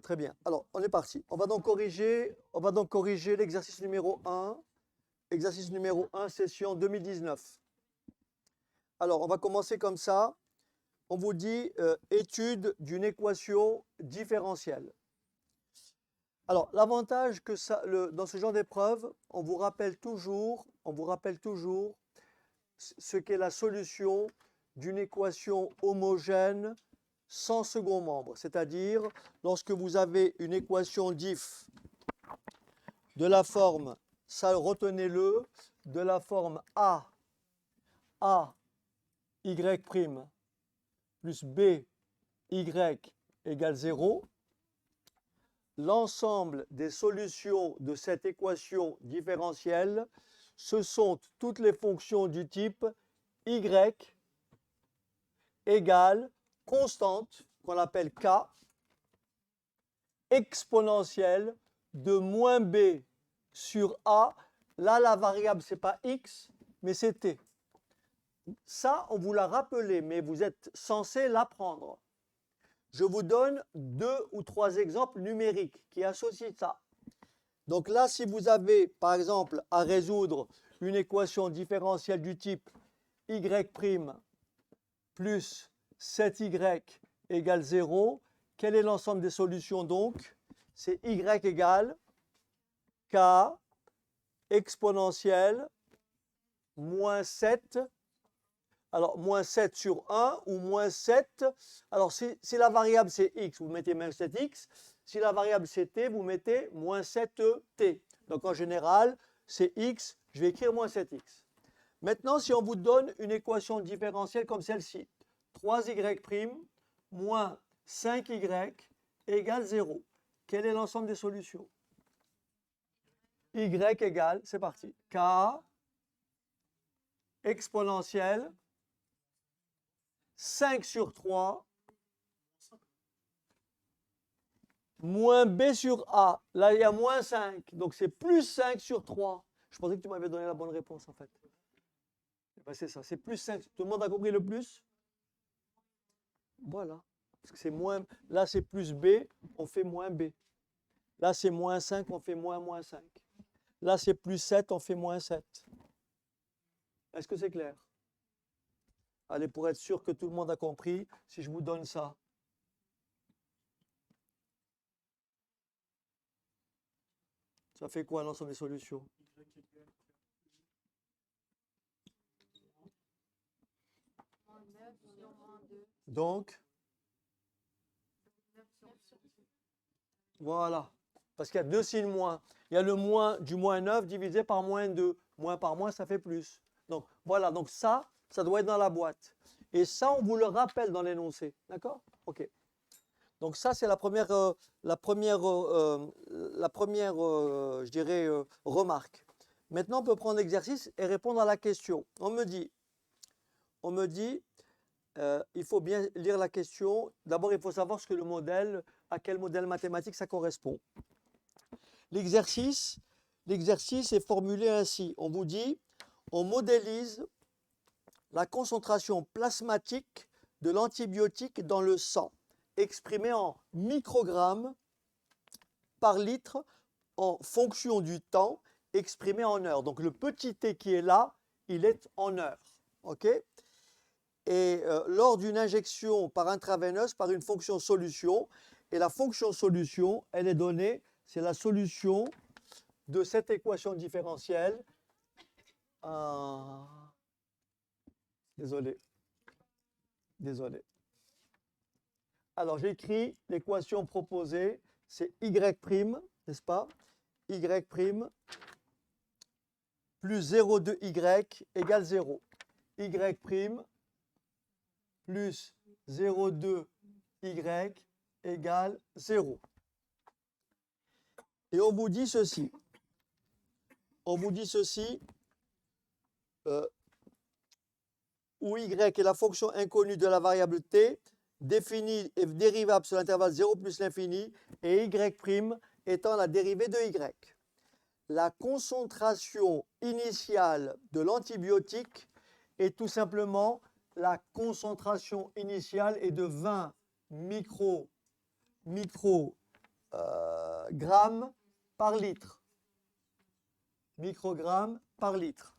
Très bien. Alors, on est parti. On va donc corriger l'exercice numéro 1. Exercice numéro 1, session 2019. Alors, on va commencer comme ça. On vous dit étude d'une équation différentielle. Alors, l'avantage que dans ce genre d'épreuve, on vous rappelle toujours ce qu'est la solution d'une équation homogène sans second membre. C'est-à-dire, lorsque vous avez une équation diff de la forme, ça retenez-le, de la forme A y' plus B y égale 0, l'ensemble des solutions de cette équation différentielle, ce sont toutes les fonctions du type y égale constante, qu'on appelle k, exponentielle de moins b sur a. Là, la variable, ce n'est pas x, mais c'est t. Ça, on vous l'a rappelé, mais vous êtes censé l'apprendre. Je vous donne 2 ou 3 exemples numériques qui associent ça. Donc là, si vous avez, par exemple, à résoudre une équation différentielle du type y' plus 7y égale 0, quel est l'ensemble des solutions donc? C'est y égale k exponentielle moins 7. Alors, moins 7 sur 1 ou moins 7. Alors, si la variable c'est x, vous mettez moins 7x. Si la variable c'est t, vous mettez moins 7t. Donc, en général, c'est x, je vais écrire moins 7x. Maintenant, si on vous donne une équation différentielle comme celle-ci, 3y' moins 5y égale 0, quel est l'ensemble des solutions? Y égale, c'est parti, k exponentielle 5 sur 3 moins b sur a. Là, il y a moins 5. Donc, c'est plus 5 sur 3. Je pensais que tu m'avais donné la bonne réponse, en fait. Ben, c'est ça, c'est plus 5. Tout le monde a compris le plus? Voilà. Parce que c'est moins. Là, c'est plus b, on fait moins b. Là, c'est moins 5, on fait moins 5. Là, c'est plus 7, on fait moins 7. Est-ce que c'est clair? Allez, pour être sûr que tout le monde a compris, si je vous donne ça. Ça fait quoi l'ensemble des solutions? Donc, voilà. Parce qu'il y a 2 signes moins. Il y a le moins du moins 9 divisé par moins 2. Moins par moins, ça fait plus. Donc, voilà. Donc, ça doit être dans la boîte. Et ça, on vous le rappelle dans l'énoncé. D'accord? OK. Donc, ça, c'est la première je dirais, remarque. Maintenant, on peut prendre l'exercice et répondre à la question. On me dit, il faut bien lire la question. D'abord, il faut savoir ce que le modèle, à quel modèle mathématique ça correspond. L'exercice est formulé ainsi. On vous dit, on modélise la concentration plasmatique de l'antibiotique dans le sang, exprimée en microgrammes par litre en fonction du temps, exprimé en heures. Donc le petit t qui est là, il est en heures. OK? Et lors d'une injection par intraveineuse par une fonction solution, et la fonction solution, elle est donnée, c'est la solution de cette équation différentielle. Désolé. Alors j'écris l'équation proposée, c'est y', n'est-ce pas? Y' plus 0,2y égale 0. Y' plus 0,2y égale 0. Et on vous dit ceci. Où y est la fonction inconnue de la variable t, définie et dérivable sur l'intervalle 0 plus l'infini, et y' étant la dérivée de y. La concentration initiale de l'antibiotique est tout simplement la concentration initiale est de 20 microgrammes grammes par litre. Microgrammes par litre.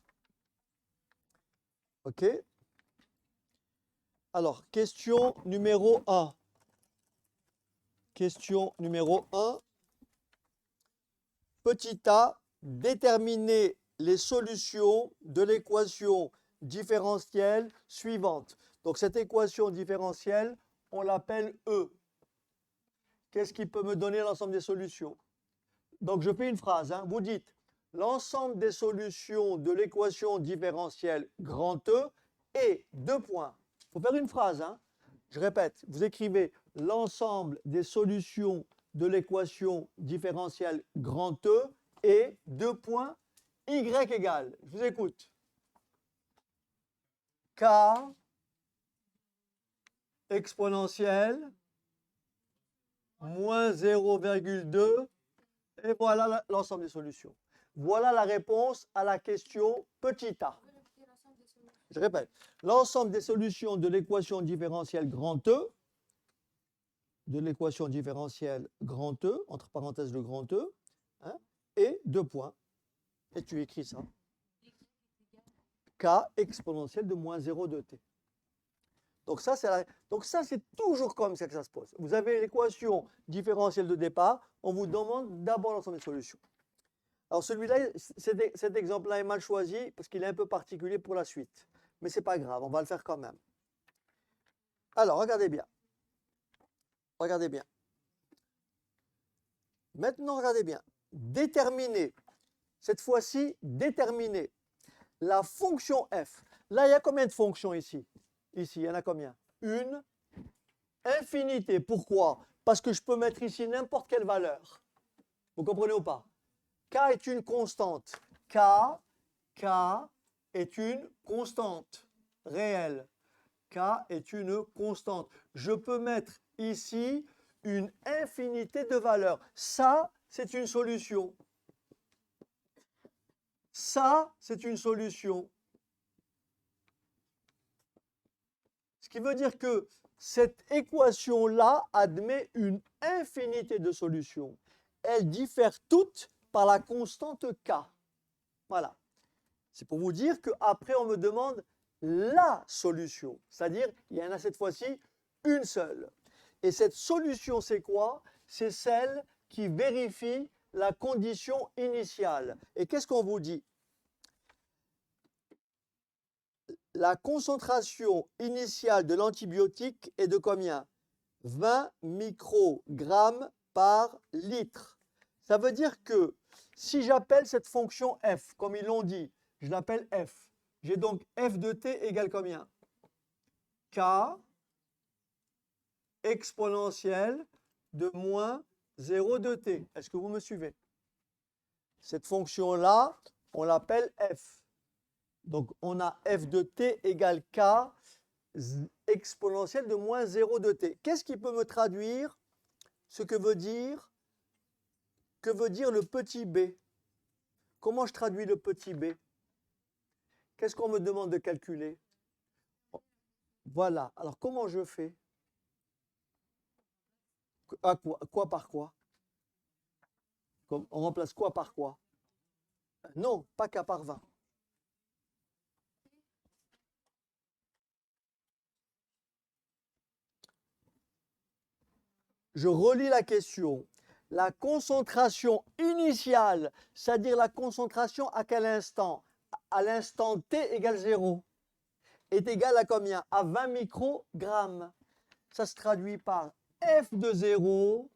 OK? Alors, question numéro 1. Question numéro 1. Petit a, déterminer les solutions de l'équation différentielle suivante. Donc, cette équation différentielle, on l'appelle E. Qu'est-ce qui peut me donner l'ensemble des solutions? Donc, je fais une phrase. Hein. Vous dites l'ensemble des solutions de l'équation différentielle grand E est 2 points. Il faut faire une phrase. Hein. Je répète, vous écrivez l'ensemble des solutions de l'équation différentielle grand E est 2 points y égale. Je vous écoute. K exponentielle moins 0,2 et voilà l'ensemble des solutions. Voilà la réponse à la question petit a. Je répète, l'ensemble des solutions de l'équation différentielle grand E, entre parenthèses le grand E, hein, et 2 points. Et tu écris ça. K exponentielle de moins 0,2t. Donc ça, c'est toujours comme ça que ça se pose. Vous avez l'équation différentielle de départ, on vous demande d'abord l'ensemble des solutions. Alors celui-là, cet exemple-là est mal choisi parce qu'il est un peu particulier pour la suite. Mais ce n'est pas grave, on va le faire quand même. Alors, regardez bien. Regardez bien. Maintenant, regardez bien. Déterminer, cette fois-ci, déterminer la fonction f. Là, il y a combien de fonctions ici? Ici, il y en a combien? Une infinité. Pourquoi? Parce que je peux mettre ici n'importe quelle valeur. Vous comprenez ou pas? K est une constante. K est une constante réelle. K est une constante. Je peux mettre ici une infinité de valeurs. Ça, c'est une solution. Ça, c'est une solution. Ce qui veut dire que cette équation-là admet une infinité de solutions. Elles diffèrent toutes par la constante K. Voilà. C'est pour vous dire qu'après, on me demande la solution. C'est-à-dire, il y en a cette fois-ci une seule. Et cette solution, c'est quoi? C'est celle qui vérifie la condition initiale. Et qu'est-ce qu'on vous dit? La concentration initiale de l'antibiotique est de combien? 20 microgrammes par litre. Ça veut dire que si j'appelle cette fonction f, comme ils l'ont dit, je l'appelle f. J'ai donc f de t égale combien? K exponentielle de moins 0,2t. Est-ce que vous me suivez? Cette fonction-là, on l'appelle f. Donc, on a f de t égale k exponentielle de moins 0,2t. Qu'est-ce qui peut me traduire ce que veut dire le petit b? Comment je traduis le petit b? Qu'est-ce qu'on me demande de calculer? Voilà. Alors, comment je fais? Quoi par quoi? On remplace quoi par quoi? Non, pas k par 20. Je relis la question. La concentration initiale, c'est-à-dire la concentration à quel instant? À l'instant t égale 0, est égale à combien? À 20 microgrammes. Ça se traduit par f de 0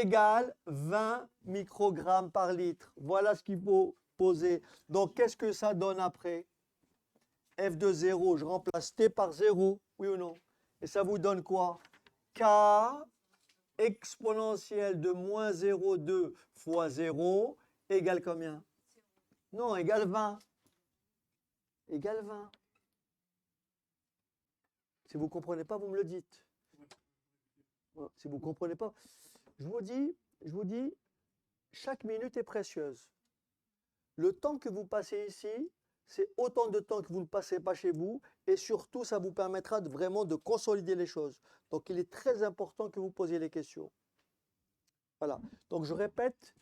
égale 20 microgrammes par litre. Voilà ce qu'il faut poser. Donc, qu'est-ce que ça donne après? F de 0, je remplace t par 0, oui ou non? Et ça vous donne quoi? K exponentielle de moins 0,2 fois 0 égale combien? Non, égale 20. Égale 20. Si vous ne comprenez pas, vous me le dites. Si vous ne comprenez pas, je vous dis, chaque minute est précieuse. Le temps que vous passez ici, c'est autant de temps que vous ne passez pas chez vous, et surtout, ça vous permettra vraiment de consolider les choses. Donc, il est très important que vous posiez les questions. Voilà. Donc, je répète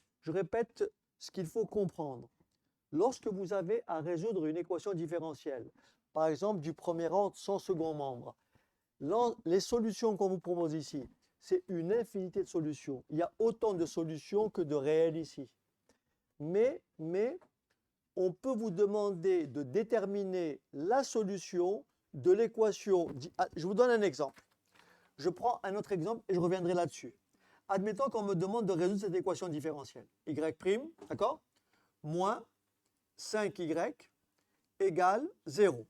ce qu'il faut comprendre. Lorsque vous avez à résoudre une équation différentielle, par exemple du premier ordre sans second membre, les solutions qu'on vous propose ici, c'est une infinité de solutions. Il y a autant de solutions que de réels ici. Mais on peut vous demander de déterminer la solution de l'équation. Je vous donne un exemple. Je prends un autre exemple et je reviendrai là-dessus. Admettons qu'on me demande de résoudre cette équation différentielle. Y', d'accord, moins 5y égale 0.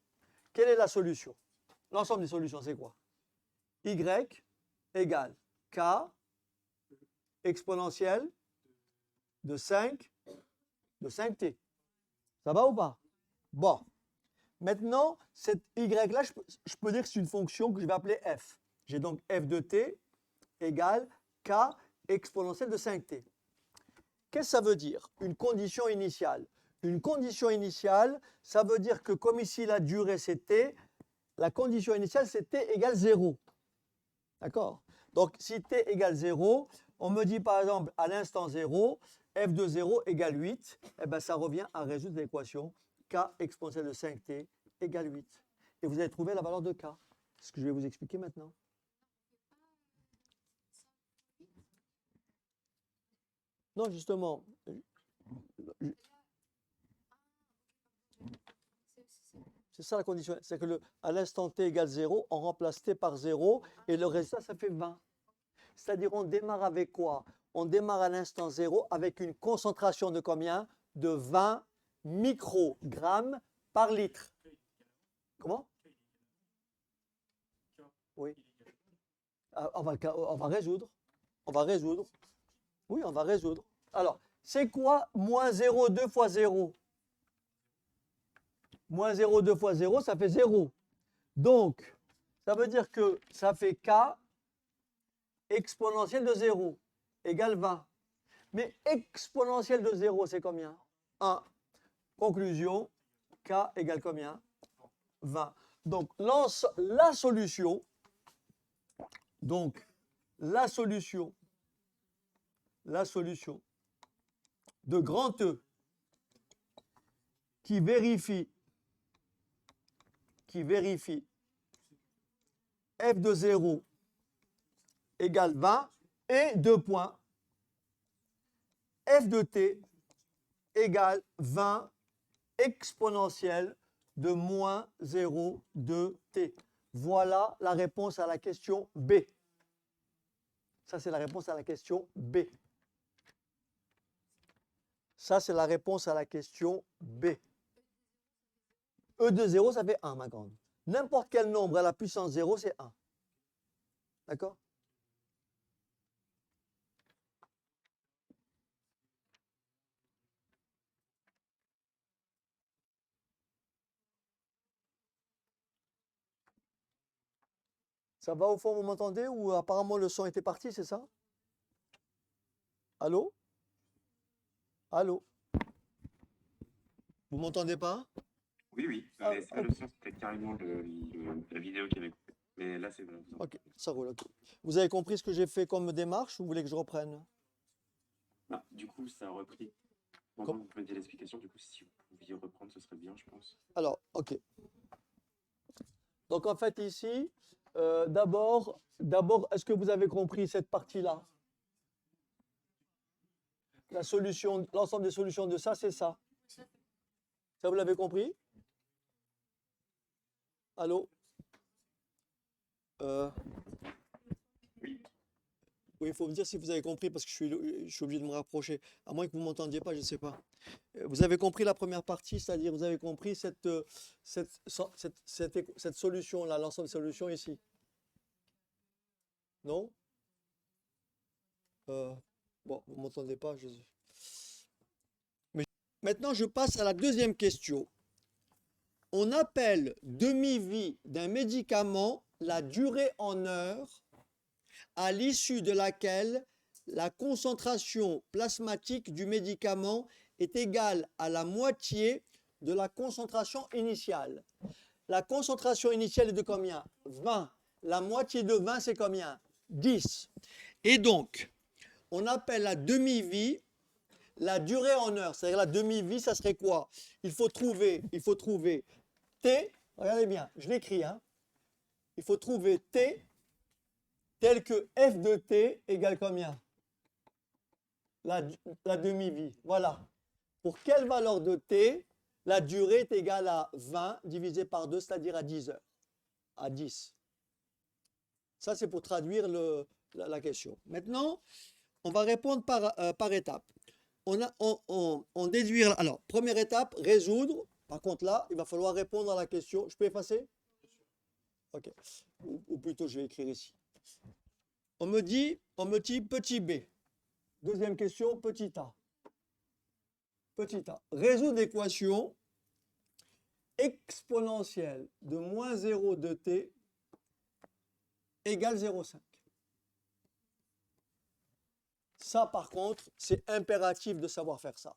Quelle est la solution? L'ensemble des solutions, c'est quoi? Y égale k exponentielle de 5t. Ça va ou pas? Bon. Maintenant, cette y-là, je peux dire que c'est une fonction que je vais appeler f. J'ai donc f de t égale k exponentielle de 5t. Qu'est-ce que ça veut dire? Une condition initiale. Une condition initiale, ça veut dire que comme ici la durée c'est t, la condition initiale c'est t égale 0. D'accord? Donc si t égale 0, on me dit par exemple à l'instant 0, f de 0 égale 8, et bien ça revient à résoudre l'équation k exponentielle de 5t égale 8. Et vous allez trouver la valeur de k. C'est ce que je vais vous expliquer maintenant. Non, justement, c'est ça la condition. C'est que à l'instant t égale 0, on remplace t par 0 et le résultat, ça fait 20. C'est-à-dire, on démarre avec quoi? On démarre à l'instant 0 avec une concentration de combien? De 20 microgrammes par litre. Comment? Oui. On va résoudre. On va résoudre. Oui, on va résoudre. Alors, c'est quoi moins 0,2 fois 0? Moins 0,2 fois 0, ça fait 0. Donc, ça veut dire que ça fait k exponentielle de 0 égale 20. Mais exponentielle de 0, c'est combien? 1. Conclusion, k égale combien? 20. Donc, la solution, de grand E qui vérifie f de 0 égale 20 et 2 points, f de t égale 20 exponentielle de moins 0,2t. Voilà la réponse à la question B. Ça, c'est la réponse à la question B. Ça, c'est la réponse à la question B. E de 0, ça fait 1, ma grande. N'importe quel nombre à la puissance 0, c'est 1. D'accord? Ça va au fond, vous m'entendez? Ou apparemment le son était parti, c'est ça? Allô? Allô? Vous m'entendez pas? Oui, oui, mais c'est pas le son, c'était carrément la vidéo qui avait coupé. Mais là, c'est bon. Ok, ça roule. Ok. Vous avez compris ce que j'ai fait comme démarche ou vous voulez que je reprenne? Ah, du coup, ça a repris. Pendant que vous faisiez l'explication, du coup, si vous pouviez reprendre, ce serait bien, je pense. Alors, ok. Donc en fait ici, d'abord, est-ce que vous avez compris cette partie-là? La solution, l'ensemble des solutions de ça, c'est ça. Ça, vous l'avez compris? Allô? Oui. Oui, il faut me dire si vous avez compris parce que je suis obligé de me rapprocher. À moins que vous ne m'entendiez pas, je ne sais pas. Vous avez compris la première partie, c'est-à-dire vous avez compris cette solution-là, l'ensemble des solutions ici? Non? Bon, vous ne m'entendez pas. Mais maintenant, je passe à la deuxième question. On appelle demi-vie d'un médicament la durée en heures à l'issue de laquelle la concentration plasmatique du médicament est égale à la moitié de la concentration initiale. La concentration initiale est de combien? 20. La moitié de 20, c'est combien? 10. Et donc, on appelle la demi-vie la durée en heures. C'est-à-dire la demi-vie, ça serait quoi? Il faut trouver T, regardez bien, je l'écris, hein. Il faut trouver T tel que f de T égale combien? La demi-vie. Voilà. Pour quelle valeur de T la durée est égale à 20 divisé par 2, c'est-à-dire à 10 heures? À 10. Ça, c'est pour traduire la question. Maintenant, on va répondre par étapes. On déduire. Alors, première étape, résoudre. Par contre, là, il va falloir répondre à la question. Je peux effacer? OK. Ou plutôt, je vais écrire ici. On me dit petit b. Deuxième question, petit a. Petit a. Résoudre l'équation exponentielle de moins 0 de t égale 0,5. Ça, par contre, c'est impératif de savoir faire ça.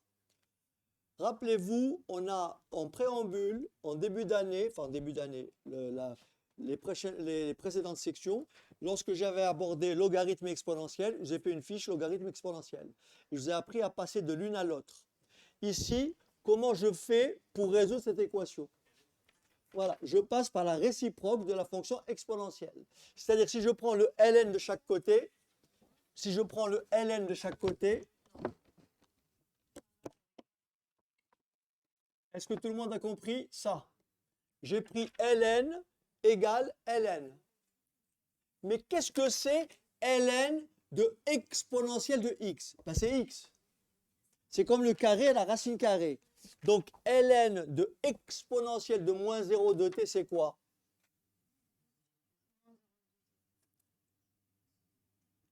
Rappelez-vous, on a en préambule, en début d'année, les précédentes sections, lorsque j'avais abordé logarithme exponentiel, j'ai fait une fiche logarithme exponentiel. Je vous ai appris à passer de l'une à l'autre. Ici, comment je fais pour résoudre cette équation? Voilà, je passe par la réciproque de la fonction exponentielle. C'est-à-dire, si je prends le ln de chaque côté, est-ce que tout le monde a compris ça? J'ai pris ln égale ln. Mais qu'est-ce que c'est ln de exponentielle de x? Ben, c'est x. C'est comme le carré et la racine carrée. Donc, ln de exponentielle de moins 0 de t, c'est quoi?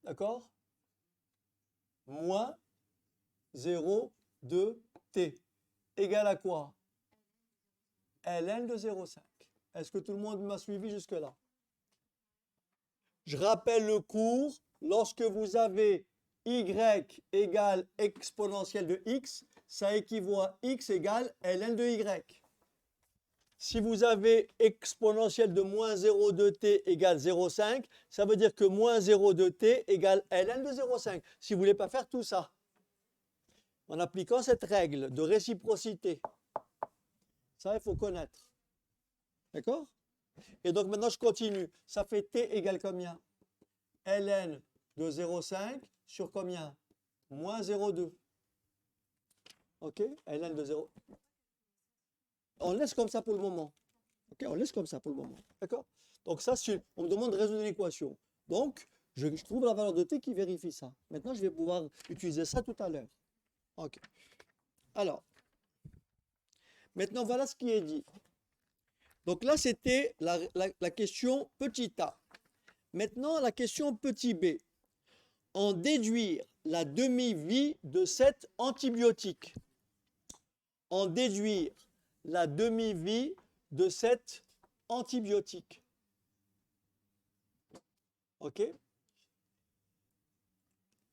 D'accord? Moins 0 de t égale à quoi? ln de 0,5. Est-ce que tout le monde m'a suivi jusque-là? Je rappelle le cours. Lorsque vous avez y égale exponentielle de x, ça équivaut à x égale ln de y. Si vous avez exponentielle de moins 0 de t égale 0,5, ça veut dire que moins 0 de t égale ln de 0,5. Si vous ne voulez pas faire tout ça, en appliquant cette règle de réciprocité, ça, il faut connaître. D'accord? Et donc, maintenant, je continue. Ça fait t égale combien? ln de 0,5 sur combien? Moins 0,2. OK? ln de 0. On laisse comme ça pour le moment. OK? On laisse comme ça pour le moment. D'accord? Donc, ça, on me demande de résoudre l'équation. Donc, je trouve la valeur de t qui vérifie ça. Maintenant, je vais pouvoir utiliser ça tout à l'heure. OK. Alors, maintenant, voilà ce qui est dit. Donc là, c'était la question petit a. Maintenant, la question petit b. En déduire la demi-vie de cet antibiotique. En déduire la demi-vie de cet antibiotique. OK?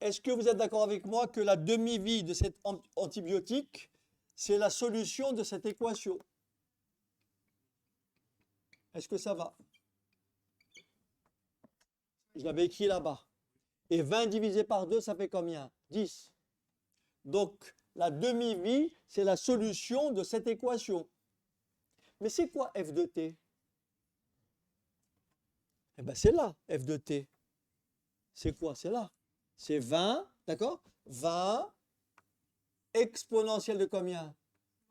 Est-ce que vous êtes d'accord avec moi que la demi-vie de cet antibiotique, c'est la solution de cette équation? Est-ce que ça va? Je l'avais écrit là-bas. Et 20 divisé par 2, ça fait combien? 10. Donc, la demi-vie, c'est la solution de cette équation. Mais c'est quoi f de t? Eh bien, c'est là, f de t. C'est quoi? C'est là. C'est 20, d'accord? 20 exponentielle de combien?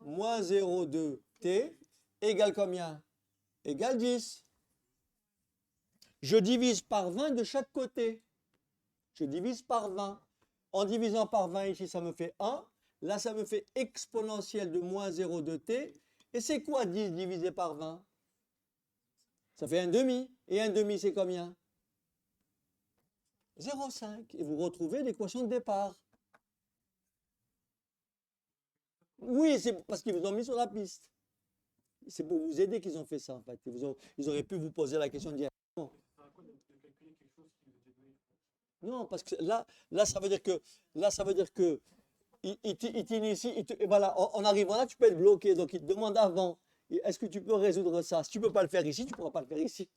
Moins 0,2 t égale combien? Égale 10. Je divise par 20 de chaque côté. Je divise par 20. En divisant par 20 ici, ça me fait 1. Là, ça me fait exponentielle de moins 0,2 t. Et c'est quoi 10 divisé par 20? Ça fait 1,5. Et 1,5, c'est combien? 0,5. Et vous retrouvez l'équation de départ. Oui, c'est parce qu'ils vous ont mis sur la piste. C'est pour vous aider qu'ils ont fait ça, en fait. Ils auraient pu vous poser la question directement. Non, parce que là, ça veut dire que il t'initie, voilà, en arrivant là, tu peux être bloqué. Donc, il te demande avant, est-ce que tu peux résoudre ça? Si tu ne peux pas le faire ici, tu ne pourras pas le faire ici.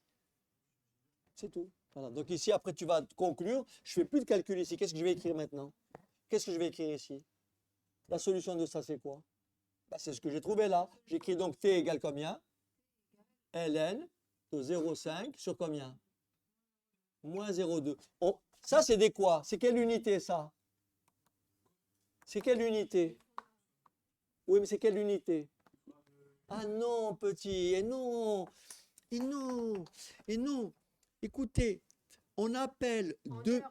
C'est tout. Voilà. Donc ici, après, tu vas conclure. Je ne fais plus de calcul ici. Qu'est-ce que je vais écrire maintenant? Qu'est-ce que je vais écrire ici? La solution de ça, c'est quoi? Bah, c'est ce que j'ai trouvé là. J'écris donc t égale combien? ln de 0,5 sur combien? Moins 0,2. Ça, c'est des quoi? C'est quelle unité, ça? C'est quelle unité? Oui, mais c'est quelle unité? Ah non, petit, et non, et non, et non. Écoutez, on appelle deux...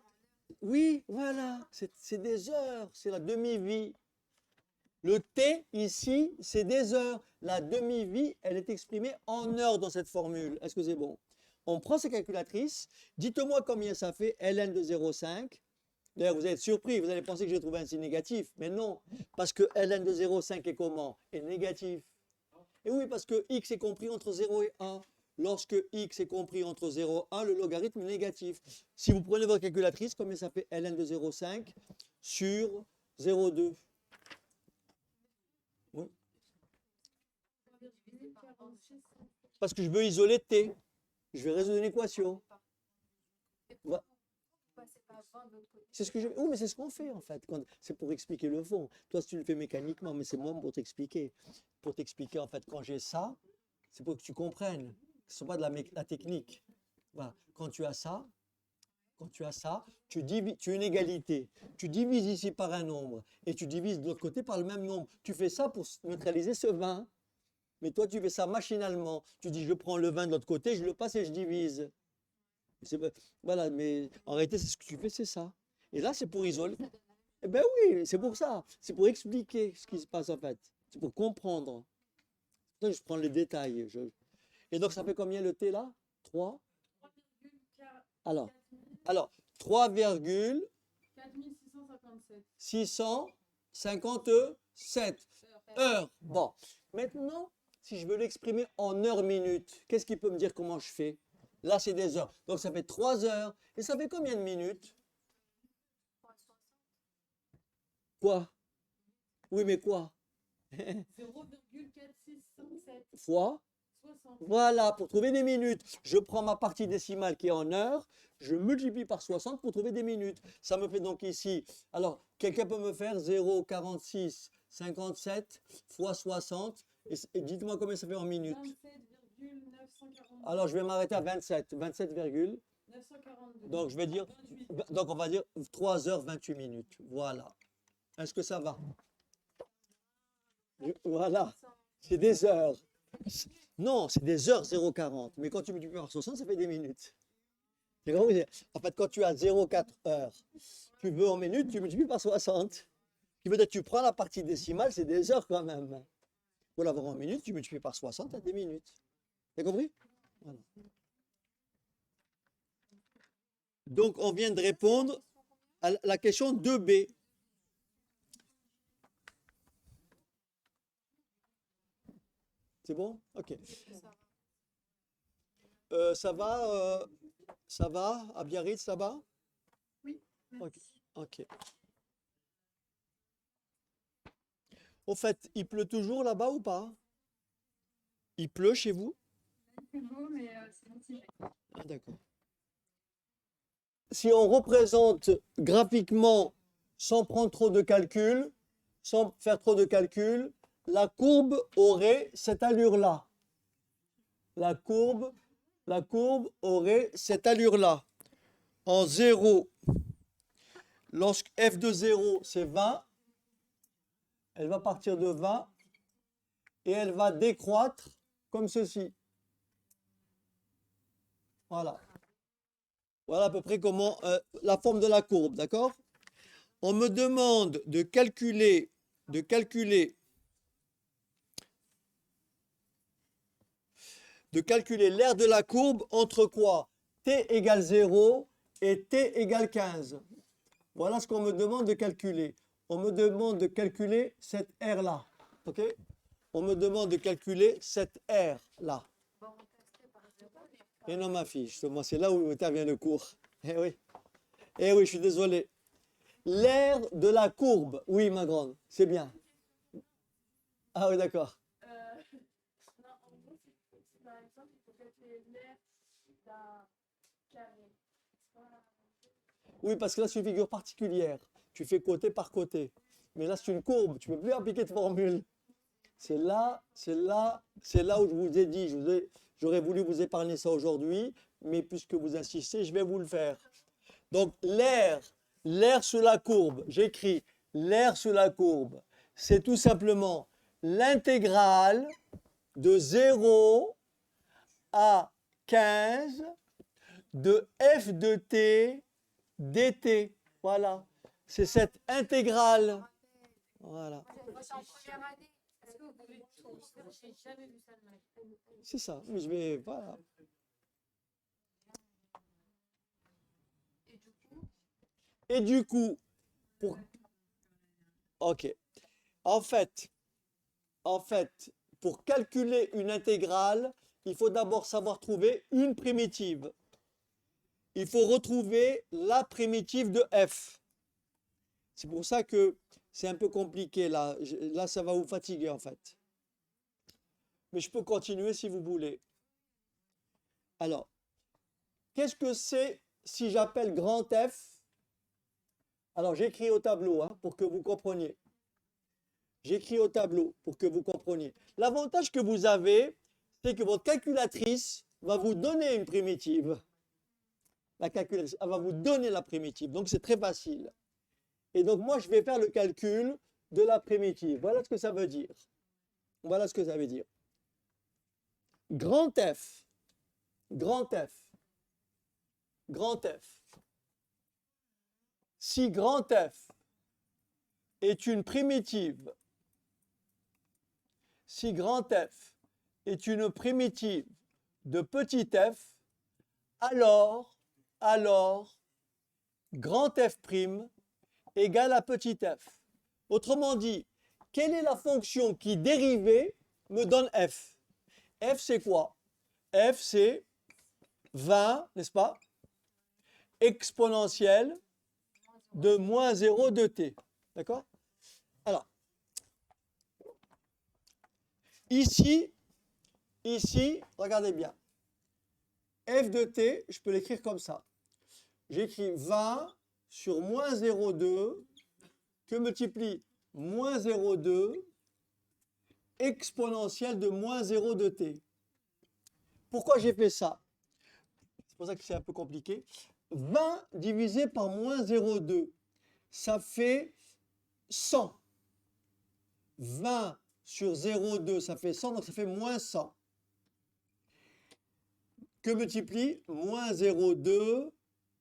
Oui, voilà, c'est des heures, c'est la demi-vie. Le t ici, c'est des heures. La demi-vie, elle est exprimée en heures dans cette formule. Est-ce que c'est bon? On prend sa calculatrice. Dites-moi combien ça fait ln de 0,5. D'ailleurs, vous allez être surpris, vous allez penser que j'ai trouvé un signe négatif. Mais non, parce que ln de 0,5 est comment? Est négatif. Et oui, parce que x est compris entre 0 et 1. Lorsque x est compris entre 0 et 1, le logarithme est négatif. Si vous prenez votre calculatrice, combien ça fait ln de 0,5 sur 0,2? Oui. Parce que je veux isoler t. Je vais résoudre une équation. Voilà. C'est ce que je... Oui, mais c'est ce qu'on fait en fait. C'est pour expliquer le fond. Toi, si tu le fais mécaniquement, mais c'est moi pour t'expliquer. Pour t'expliquer en fait, quand j'ai ça, c'est pour que tu comprennes. Ce n'est pas de la technique. Voilà. Quand tu as ça, tu as une égalité. Tu divises ici par un nombre et tu divises de l'autre côté par le même nombre. Tu fais ça pour neutraliser ce 20. Mais toi, tu fais ça machinalement. Tu dis, je prends le 20 de l'autre côté, je le passe et je divise. Voilà, mais en réalité, c'est ce que tu fais, c'est ça. Et là, c'est pour isoler. Eh bien oui, c'est pour ça. C'est pour expliquer ce qui se passe en fait. C'est pour comprendre. Là, je prends les détails. Et donc, ça fait combien le T là? 3? Alors 3,4657 heures. Bon, maintenant, si je veux l'exprimer en heures-minutes, qu'est-ce qu'il peut me dire comment je fais? Là, c'est des heures. Donc, ça fait 3 heures. Et ça fait combien de minutes? Quoi? Oui, mais quoi? 0,4657 Fois? 60. Voilà, pour trouver des minutes. Je prends ma partie décimale qui est en heures, je multiplie par 60 pour trouver des minutes. Ça me fait donc ici... Alors, quelqu'un peut me faire 0,4657 fois 60. Et dites-moi combien ça fait en minutes. 27,942. Alors, je vais m'arrêter à 27. 27, 942. donc, je vais dire... 28. Donc, on va dire 3 heures 28 minutes. Voilà. Est-ce que ça va? Voilà. C'est des heures. Non, c'est des heures 0,40. Mais quand tu multiplies par 60, ça fait des minutes. C'est compris? En fait, quand tu as 0,4 heures, tu veux en minutes, tu multiplies par 60. Ce qui veut dire que tu prends la partie décimale, c'est des heures quand même. Pour l'avoir en minutes, tu multiplies par 60, tu as des minutes. T'as compris? Voilà. Donc, on vient de répondre à la question 2B. C'est bon? Ok. Ça va? À Biarritz, ça va? Oui, Ok. merci. Ok. Au fait, il pleut toujours là-bas ou pas? Il pleut chez vous? Il fait beau, mais c'est mitigé. Ah, d'accord. Si on représente graphiquement, sans prendre trop de calculs, sans faire trop de calculs, la courbe aurait cette allure-là. La courbe aurait cette allure-là. En 0, lorsque f de 0, c'est 20, elle va partir de 20 et elle va décroître comme ceci. Voilà. Voilà à peu près comment la forme de la courbe, d'accord? On me demande de calculer l'aire de la courbe entre quoi? T égale 0 et T égale 15. Voilà ce qu'on me demande de calculer. On me demande de calculer cette aire-là. OK? On me demande de calculer cette aire-là. Et non, ma fille, justement, c'est là où intervient le cours. Eh oui. Eh oui, je suis désolé. L'aire de la courbe. Oui, ma grande, c'est bien. Ah oui, d'accord. Non, en gros, par exemple, il faut calculer l'aire d'un carré. Oui, parce que là, c'est une figure particulière. Tu fais côté par côté. Mais là, c'est une courbe. Tu ne peux plus appliquer de formule. C'est là où je vous ai dit, j'aurais voulu vous épargner ça aujourd'hui, mais puisque vous insistez, je vais vous le faire. Donc, l'air sur la courbe, j'écris l'air sur la courbe, c'est tout simplement l'intégrale de 0 à 15 de f de t dt. Voilà, c'est cette intégrale. Voilà, Moi, c'est en première année. Est-ce que vous pouvez tout faire? J'ai jamais vu ça de ma vie. c'est ça. Mais je vais, voilà. Et du coup, Et du coup, ok. En fait, pour calculer une intégrale, il faut d'abord savoir trouver une primitive. Il faut retrouver la primitive de f. C'est pour ça que c'est un peu compliqué là. Là, ça va vous fatiguer en fait. Mais je peux continuer si vous voulez. Alors, qu'est-ce que c'est si j'appelle grand F? Alors, j'écris au tableau pour que vous compreniez. J'écris au tableau pour que vous compreniez. L'avantage que vous avez, c'est que votre calculatrice va vous donner une primitive. La calculatrice, elle va vous donner la primitive. Donc, c'est très facile. Et donc, moi, je vais faire le calcul de la primitive. Voilà ce que ça veut dire. Voilà ce que ça veut dire. Grand F, grand F, grand F. Si grand F est une primitive, si grand F est une primitive de petit f, alors grand F' égale à petit f. Autrement dit, quelle est la fonction qui dérivée me donne f? F, c'est quoi? F, c'est 20, n'est-ce pas? Exponentielle de moins 0 de t. D'accord? Alors, ici, regardez bien. F de t, je peux l'écrire comme ça. J'écris 20 sur moins 0,2 que multiplie moins 0,2 exponentielle de moins 0 de t. Pourquoi j'ai fait ça? C'est pour ça que c'est un peu compliqué. 20 divisé par moins 0,2, ça fait 100. 20 sur 0,2, ça fait 100, donc ça fait moins 100. Que multiplie moins 0,2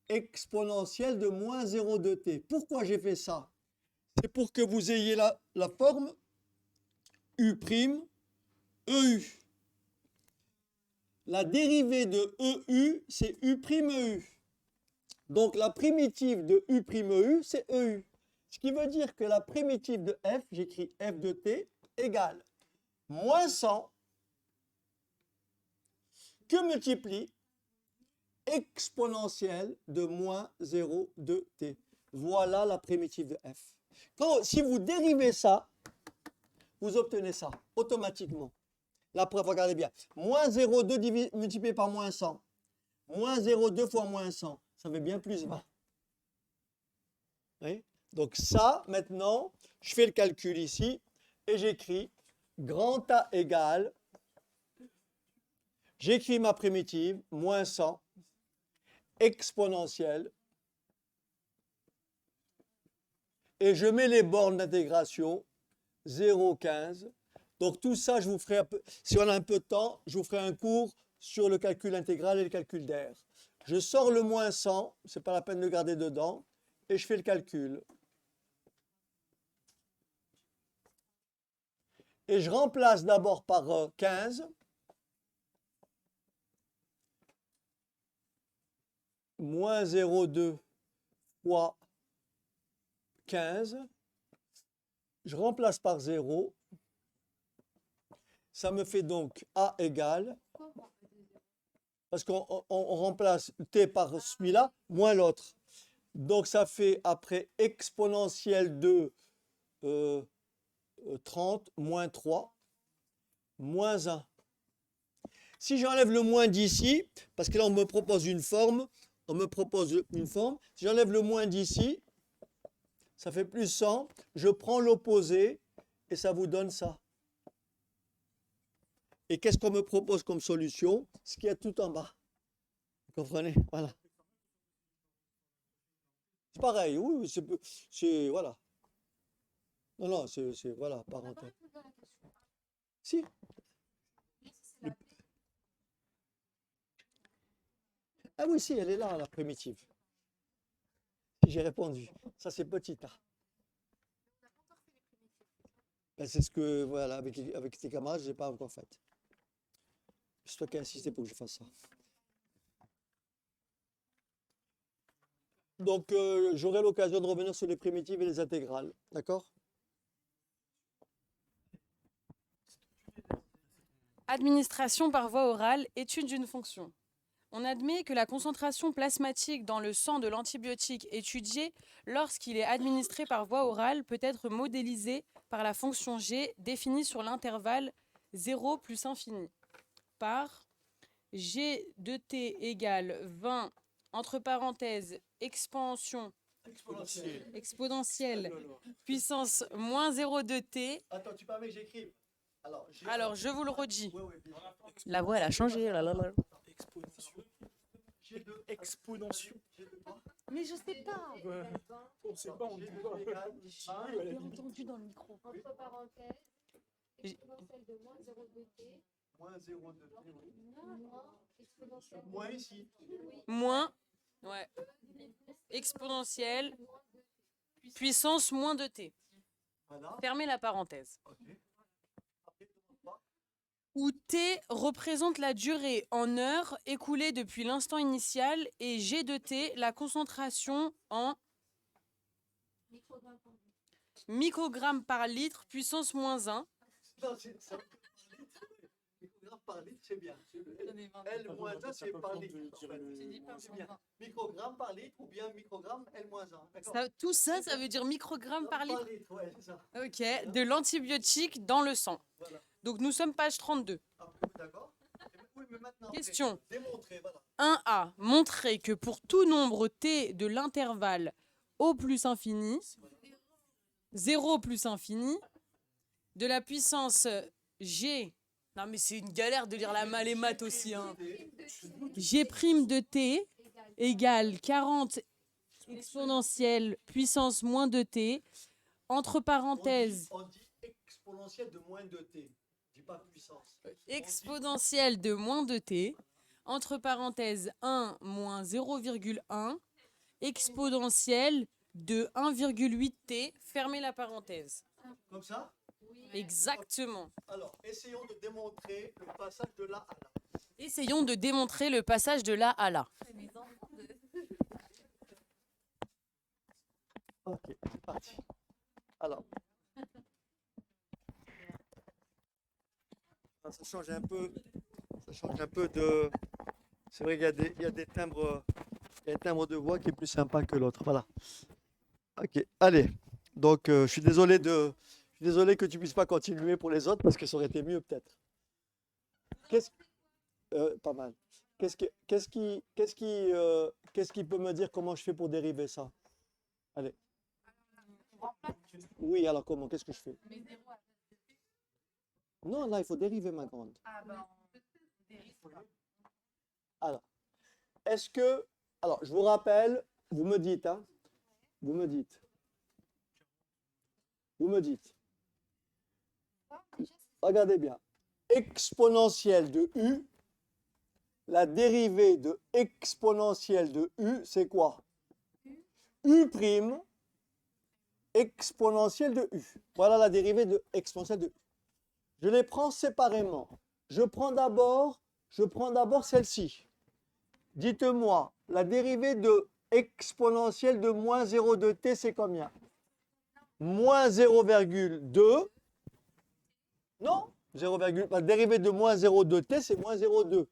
exponentielle de moins 0,2 t. Pourquoi j'ai fait ça? C'est pour que vous ayez la forme U', EU. La dérivée de EU, c'est U', Donc la primitive de U', c'est EU. Ce qui veut dire que la primitive de f, j'écris f de t, égale moins 100 que multiplie exponentielle de moins 0,2 t. Voilà la primitive de f. Si vous dérivez ça, vous obtenez ça automatiquement. La preuve, regardez bien. Moins 0,2 multiplié par moins 100. Moins 0,2 fois moins 100. Ça fait bien plus 20. Oui? Donc ça, maintenant, je fais le calcul ici et j'écris grand A égale, j'écris ma primitive, moins 100, exponentielle, et je mets les bornes d'intégration, 0,15. Donc tout ça, je vous ferai un peu, si on a un peu de temps, je vous ferai un cours sur le calcul intégral et le calcul d'air. Je sors le moins 100, c'est pas la peine de le garder dedans, et je fais le calcul. Et je remplace d'abord par 15. Moins 0,2 fois 15. Je remplace par 0. Ça me fait donc A égale, parce qu'on remplace t par celui-là, moins l'autre. Donc ça fait après exponentielle de 30, moins 3, moins 1. Si j'enlève le moins d'ici, parce que là on me propose une forme, On me propose une forme. Si j'enlève le moins d'ici, ça fait plus 100. Je prends l'opposé et ça vous donne ça. Et qu'est-ce qu'on me propose comme solution? Ce qu'il y a tout en bas. Vous comprenez? Voilà. C'est pareil, oui, c'est voilà. Non, non, c'est voilà, On n'a pas parenthèse. répondu à la question. Si, Oui, c'est la P. ah oui, si, elle est là, la primitive. J'ai répondu. Ça, c'est petit A. On n'a pas encore fait les primitives. Ben, c'est ce que, voilà, avec tes camarades, je n'ai pas encore fait. C'est toi qui as insisté pour que je fasse ça. Donc, j'aurai l'occasion de revenir sur les primitives et les intégrales. D'accord? Administration par voie orale, étude d'une fonction. On admet que la concentration plasmatique dans le sang de l'antibiotique étudié lorsqu'il est administré par voie orale peut être modélisée par la fonction G définie sur l'intervalle 0 plus infini par G de t égale 20 entre parenthèses expansion exponentielle puissance moins 0 de t. Attends, tu permets que j'écrive? Alors je vous le redis. Oui, oui, bien sûr. La voix elle a changé. Là, là, là. Exposition. G de Exponentielle. G de quoi? Mais je sais pas. Ouais. On sait pas, on G dit de pas. égale J'ai 20. eu à la J'ai limite. entendu dans le micro. Entre parenthèses, J'ai- exponentielle de moins 0,2 t, Moins 0,2. moins exponentielle de Moins ici. Moins, ouais, exponentielle, puissance moins de t. Voilà. Fermez la parenthèse. Ok. Après, quoi? Où t représente la durée en heures écoulée depuis l'instant initial et g de t la concentration en microgrammes par litre. microgrammes par litre puissance moins 1. Non, c'est ça. Microgramme par litre, c'est bien. L moins 1, c'est par litre. En fait. C'est bien. Microgramme par litre ou bien microgramme L moins 1. D'accord. Tout ça, ça veut dire microgrammes par litre. Ouais, c'est ça. Ok, de l'antibiotique dans le sang. Voilà. Donc nous sommes page 32. Après, d'accord. Oui, mais maintenant. Question. Démontrer, voilà. 1A. Montrer que pour tout nombre t de l'intervalle O plus infini, 0 plus infini, de la puissance G. Non mais c'est une galère de lire les maths aussi. Hein. G' de t égale 40 exponentielle puissance moins 2t, entre parenthèses On dit exponentielle de moins 2t. Je dis pas puissance. exponentielle de moins 2t, entre parenthèses 1 moins 0,1, exponentielle de 1,8t, fermez la parenthèse. Comme ça? Exactement. Alors, essayons de démontrer le passage de là à là. Essayons de démontrer le passage de là à là. Ok, c'est parti. Alors. Ça change un peu. Ça change un peu de. C'est vrai qu'il y a des timbres. Il y a un timbre de voix qui est plus sympa que l'autre. Voilà. Ok, allez. Donc, je suis désolé que tu puisses pas continuer pour les autres parce que ça aurait été mieux peut-être. Pas mal. Qu'est-ce qui peut me dire comment je fais pour dériver ça? Allez. Oui, alors comment? Qu'est-ce que je fais? Non, là, il faut dériver, ma grande. Alors, est-ce que... Alors, je vous rappelle, vous me dites, hein? Vous me dites. Regardez bien. Exponentielle de U, la dérivée de exponentielle de U, c'est quoi? U prime exponentielle de U. Voilà la dérivée de exponentielle de U. Je les prends séparément. Je prends d'abord celle-ci. Dites-moi, la dérivée de exponentielle de moins 0,2t, c'est combien? Moins 0,2. Non, la dérivée de moins 0,2t, c'est moins 0,2.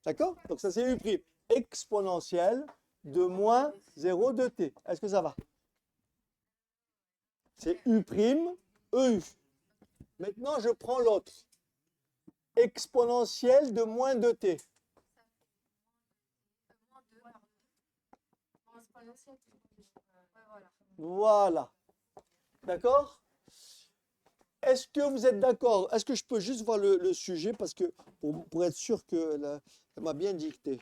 D'accord? Donc ça, c'est U'. Exponentielle de moins 0,2t. Est-ce que ça va? C'est U', EU. Maintenant, je prends l'autre. Exponentielle de moins 2t. exponentielle. Ouais, voilà. Voilà. D'accord? Est-ce que vous êtes d'accord? Est-ce que je peux juste voir le sujet parce que pour être sûr qu'elle m'a bien dicté.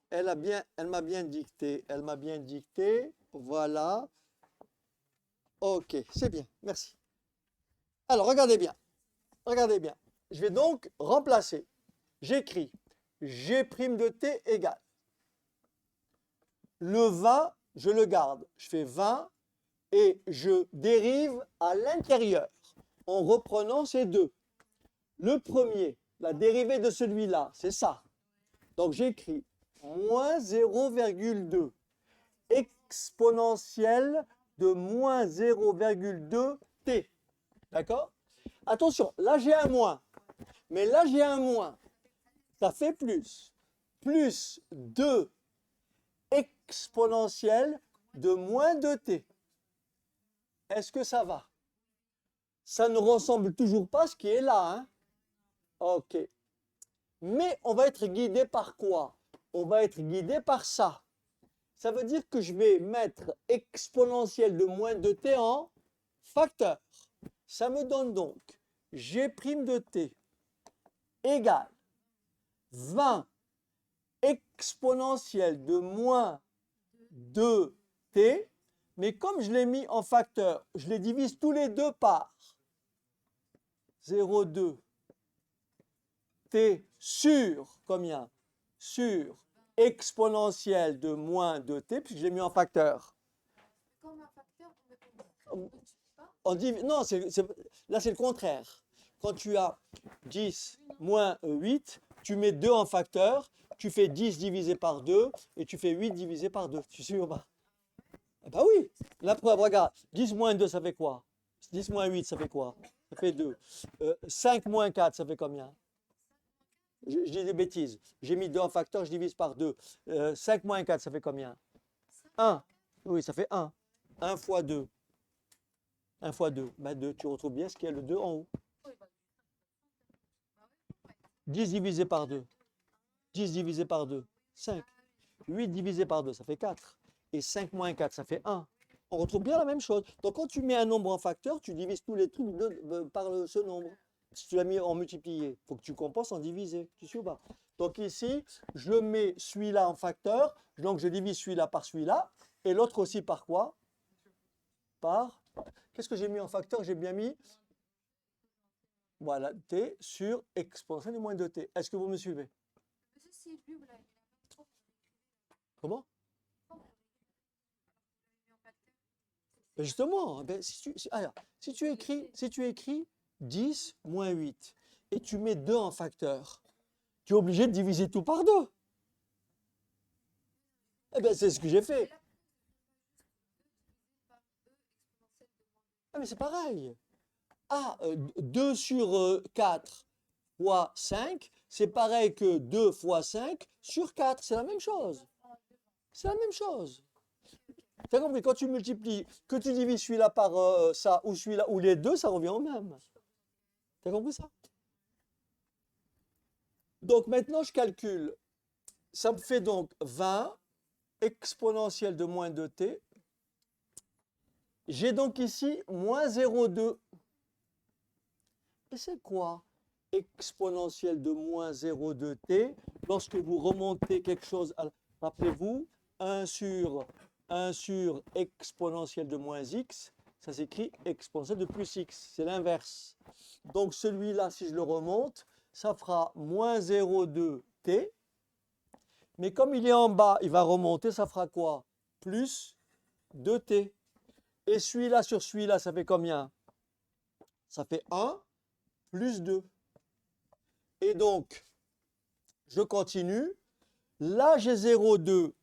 Elle m'a bien dicté. Elle m'a bien dicté. Voilà. Ok, c'est bien. Merci. Alors, regardez bien. Regardez bien. Je vais donc remplacer. J'écris G' de t égale. Le 20, je le garde. Je fais 20 et je dérive à l'intérieur en reprenant ces deux. Le premier, la dérivée de celui-là, c'est ça. Donc j'écris moins 0,2 exponentielle de moins 0,2 t. D'accord? Attention, là j'ai un moins. Mais là j'ai un moins. Ça fait plus. Plus 2 exponentielle de moins 2t. Est-ce que ça va? Ça ne ressemble toujours pas à ce qui est là. Hein? Ok. Mais on va être guidé par quoi? On va être guidé par ça. Ça veut dire que je vais mettre exponentielle de moins 2t en facteur. Ça me donne donc G' de t égale 20 exponentielle de moins 2t. Mais comme je l'ai mis en facteur, je les divise tous les deux par 0,2 t sur combien? Sur exponentielle de moins 2t, puisque je l'ai mis en facteur. Comme un facteur, on ne multiplie pas. On dit, non, là c'est le contraire. Quand tu as 10 moins 8, tu mets 2 en facteur, tu fais 10 divisé par 2 et tu fais 8 divisé par 2. Tu suis ou pas? Ah bah oui, la preuve, regarde, 10 moins 2, ça fait quoi? 10 moins 8, ça fait quoi? Ça fait 2. 5 moins 4, ça fait combien? Je dis des bêtises. J'ai mis 2 en facteur, je divise par 2. 5 moins 4, ça fait combien? 1. Oui, ça fait 1. 1 fois 2. 1 fois 2. Ben 2, tu retrouves bien ce qu'il y a le 2 en haut. 10 divisé par 2. 10 divisé par 2. 5. 8 divisé par 2, ça fait 4. Et 5 moins 4, ça fait 1. On retrouve bien la même chose. Donc quand tu mets un nombre en facteur, tu divises tous les trucs par ce nombre. Si tu l'as mis en multiplié, il faut que tu compenses en divisé. Tu suis ou pas? Donc ici, je mets celui-là en facteur. Donc je divise celui-là par celui-là. Et l'autre aussi par quoi? Par... Qu'est-ce que j'ai mis en facteur? J'ai bien mis... Voilà, t sur exponentielle de moins 2t. Est-ce que vous me suivez? Monsieur, si lui, vous l'avez mis là-bas, pourquoi vous Comment? l'avez mis en facteur? Ben justement, ben si tu écris 10 moins 8 et tu mets 2 en facteur, tu es obligé de diviser tout par 2. Eh bien, c'est ce que j'ai fait. Ah, mais c'est pareil. Ah, 2 sur 4 fois 5, c'est pareil que 2 fois 5 sur 4. C'est la même chose. C'est la même chose. Tu as compris, quand tu multiplies, que tu divises celui-là par ça ou celui-là ou les deux, ça revient au même. Tu as compris ça? Donc maintenant, je calcule. Ça me fait donc 20 exponentielle de moins 2t. J'ai donc ici moins 0,2. Et c'est quoi exponentielle de moins 0,2t? Lorsque vous remontez quelque chose, rappelez-vous, 1 sur exponentielle de moins x, ça s'écrit exponentielle de plus x. C'est l'inverse. Donc celui-là, si je le remonte, ça fera moins 0,2t. Mais comme il est en bas, il va remonter, ça fera quoi? Plus 2t. Et celui-là sur celui-là, ça fait combien? Ça fait 1 plus 2. Et donc, je continue. Là, j'ai 0,2.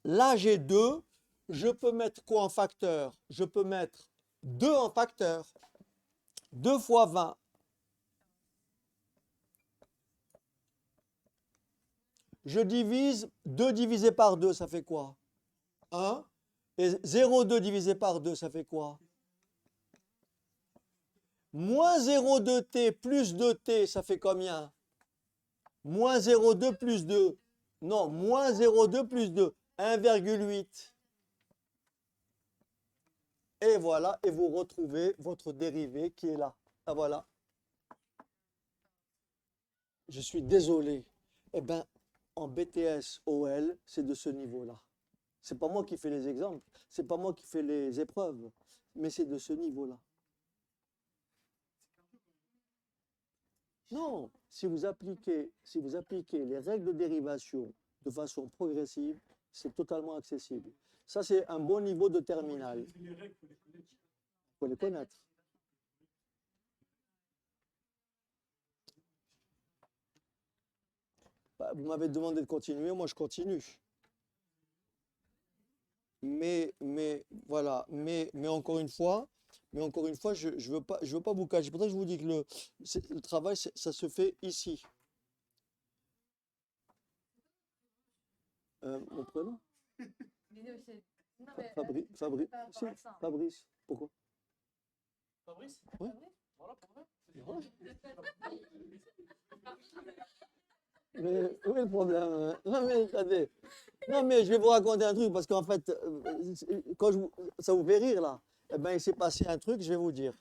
Là, j'ai 2. Je peux mettre quoi en facteur? Je peux mettre 2 en facteur. 2 fois 20. Je divise 2 divisé par 2, ça fait quoi? 1. Et 0,2 divisé par 2, ça fait quoi? Moins 0,2t plus 2t, ça fait combien? Moins 0,2 plus 2. Non, moins 0,2 plus 2. 1,8. Et voilà, et vous retrouvez votre dérivé qui est là. Ah voilà. Je suis désolé. Eh bien, en BTS OL, c'est de ce niveau-là. C'est pas moi qui fais les exemples, c'est pas moi qui fais les épreuves, mais c'est de ce niveau-là. Non, si vous appliquez les règles de dérivation de façon progressive, c'est totalement accessible. Ça, c'est un bon niveau de terminale. Les règles, il faut les connaître. Il faut les connaître. Bah, vous m'avez demandé de continuer, moi je continue. Mais voilà, mais encore une fois, je veux pas vous cacher. C'est pour ça que je vous dis que le travail, ça se fait ici. Mon prénom? Fabrice. Pourquoi? Fabrice? Ouais. Voilà, pour vrai. Mais où est le problème? Non mais attendez. Non mais je vais vous raconter un truc parce qu'en fait, ça vous fait rire là. Eh ben il s'est passé un truc, je vais vous dire.